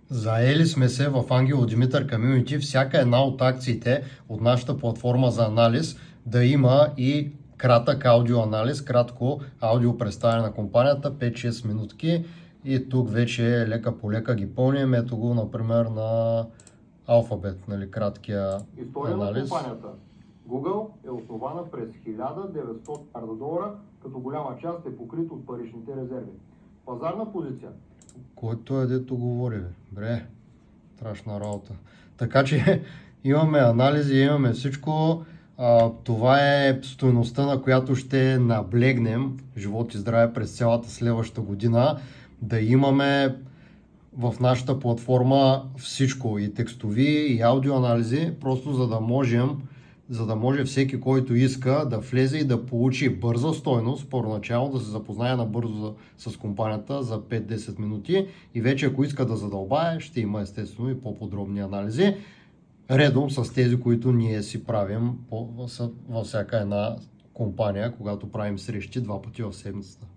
Заели сме се в Ангел Димитър Community всяка една от акциите от нашата платформа за анализ да има и кратък аудиоанализ, кратко аудио представяне на компанията, 5-6 минутки, и тук вече лека по лека ги пълним. Ето го, например, на Алфабет, нали, краткия История анализ. на компанията. Google е основана през $1900 милиарда, като голяма част е покрит от паричните резерви. Пазарна позиция. Който е дето говори, бре, страшна работа. Така че имаме анализи, имаме всичко. Това е стойността, на която ще наблегнем, живот и здраве, през цялата следваща година, да имаме в нашата платформа всичко, и текстови, и аудиоанализи, просто за да може всеки, който иска, да влезе и да получи бърза стойност, първоначално да се запознае набързо с компанията за 5-10 минути, и вече ако иска да задълбае, ще има естествено и по-подробни анализи, редом с тези, които ние си правим във всяка една компания, когато правим срещи 2 пъти в седмицата.